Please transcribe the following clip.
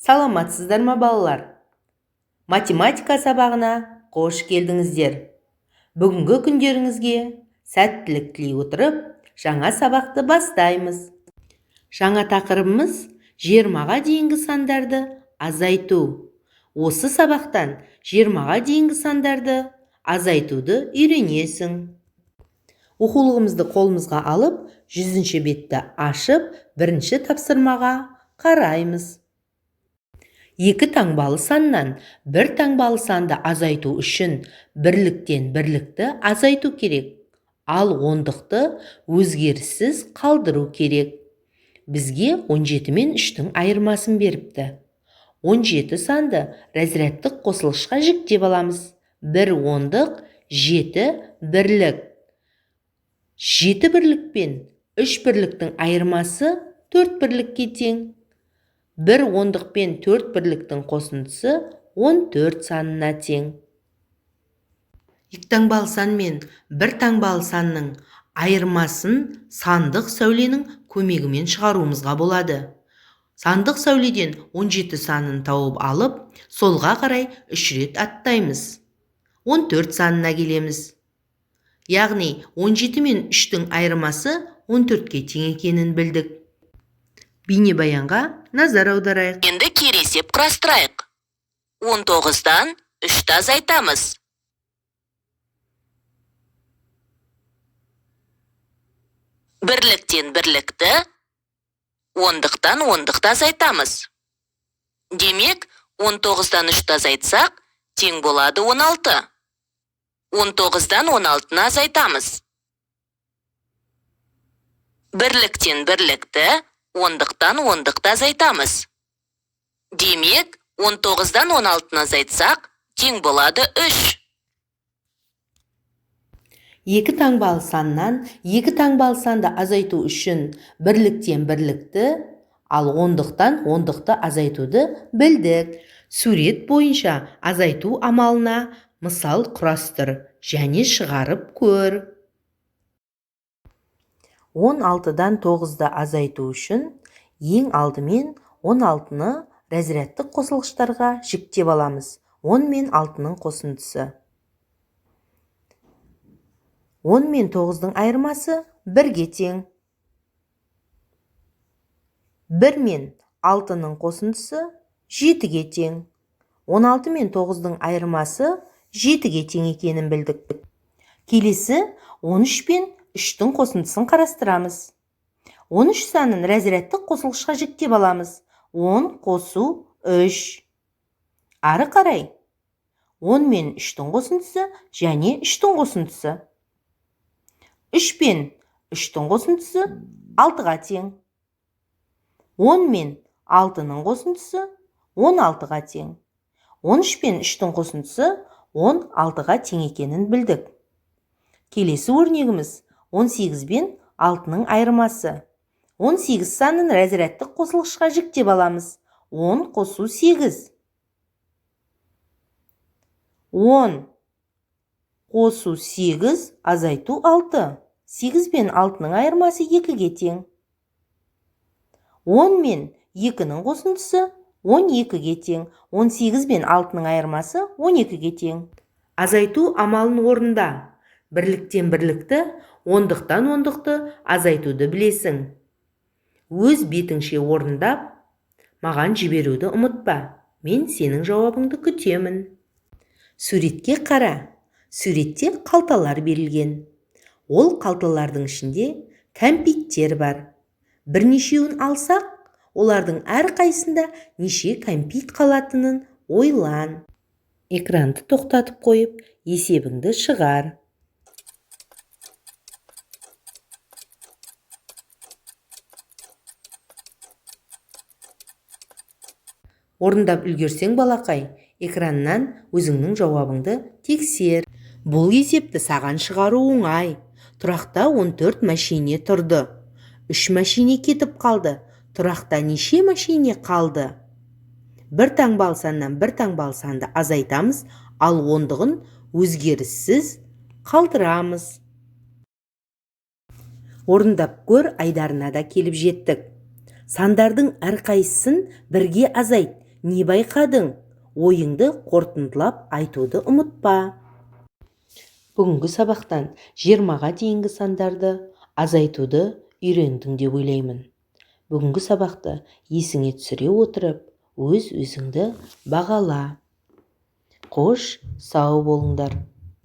Саламатсыздар ма балалар? Математика сабағына қош келдіңіздер. Бүгінгі күндеріңізге сәттілік тілей отырып, жаңа сабақты бастаймыз. Жаңа тақырыбымыз 20-ға дейінгі сандарды азайту. Осы сабақтан 20-ға дейінгі сандарды азайтуды үйренесің. Оқулығымызды қолымызға алып, 100-ші бетті ашып, бірінші тапсырмаға қараймыз. Екі таңбалы саннан бір таңбалы санды азайту үшін бірліктен бірлікті азайту керек, ал ондықты өзгеріссіз қалдыру керек. Бізге 17 мен 3-тің айырмасын беріпті. 17 санды разрядтық қосылышқа жіктеп аламыз. 1 ондық, 7 бірлік. 7 бірлік пен 3 бірліктің айырмасы 4 бірлікке тең. 1 ондық пен 4 бірліктің қосындысы 14 санына тең. Екі таңбалы сан мен бір таңбалы санның айырмасын сандық сәуленің көмегімен шығаруымызға болады. Сандық сәуледен 17 санын тауып алып, солға қарай 3 рет аттаймыз. 14 санына келеміз. Яғни 17 мен 3-тің айырмасы 14-ке тең екенін білдік. Бейнебаянға назар аударайық. Енді кері есеп құрастырайық. 19-дан 3-ті азайтамыз. Бірліктен бірлікті, ондықтан ондықты азайтамыз. Демек, 19-дан 3-ті азайтсақ, тең болады 16. 19-дан 16-ны азайтамыз. Бірліктен бірлікті, ондықтан ондықты азайтамыз. Демек, 19-дан 16-ны азайтсақ, тең болады 3. Екі таңбалы саннан екі таңбалы санды азайту үшін бірліктен бірлікті, ал ондықтан ондықты азайтуды білдік. Сурет бойынша азайту амалына мысал құрастыр және шығарып көр. 16-дан 9-ды азайту үшін ең алдымен 16-ны разрядтық қосылғыштарға жіктеп аламыз. 10 мен 6-ның қосындысы. 10 мен 9-дың айырмасы 1-ге тең. 1 мен 6-ның қосындысы 7-ге тең. 16 мен 9-дың айырмасы 7-ге тең екенін білдік. Келесі 13 пен 3-тің қосындысын қарастырамыз. 13 санын разрядтық қосылғышқа жіктеп аламыз. 10 қосу 3. Ары қарай 10 мен 3-тің қосындысы және 3-тің қосындысы. 3 пен 3-тің қосындысы 6-ға тең. 10 мен 6-ның қосындысы 16-ға тең. 13 пен 3-тің қосындысы 16-ға тең екенін білдік. Келесі өрнегіміз 18 бен 6-ның айырмасы. 18 санын разрядтық қосылғышқа жіктеп аламыз. 10 қосу 8. 10 қосу 8 азайту 6. 8 бен 6-ның айырмасы 2-ге тең. 10 мен 2-ның қосындысы 12-ге тең. 18 бен 6-ның айырмасы 12-ге тең. Азайту амалын орында. Бірліктен бірлікті, ондықтан ондықты азайтуды білесің. Өз бетіңше орындап, маған жіберуді ұмытпа. Мен сенің жауабыңды күтемін. Суретке қара. Суретте қалталар берілген. Ол қалталардың ішінде кәмпиттер бар. Бірнешеуін алсақ, олардың әрқайсында неше кәмпит қалатынын ойлан. Экранды тоқтатып қойып, есебіңді шығар. Орындап үлгерсең балақай, экраннан өзіңнің жауабыңды тексер. Бұл есепті саған шығару оңай. Тұрақта 14 мәшине тұрды. 3 мәшине кетіп қалды. Тұрақта неше мәшине қалды? Бір таңбалы саннан бір таңбалы санды азайтамыз, ал ондығын өзгеріссіз қалдырамыз. Орындап көр айдарына да келіп жеттік. Сандардың әрқайсысын бірге азайт не байқадың? Ойыңды қорытындылап айтуды ұмытпа. Бүгінгі сабақтан 20-ға дейінгі сандарды азайтуды үйрендің деп ойлаймын. Бүгінгі сабақты есіңе түсіре отырып, өз-өзіңді бағала. Қош, сау болыңдар.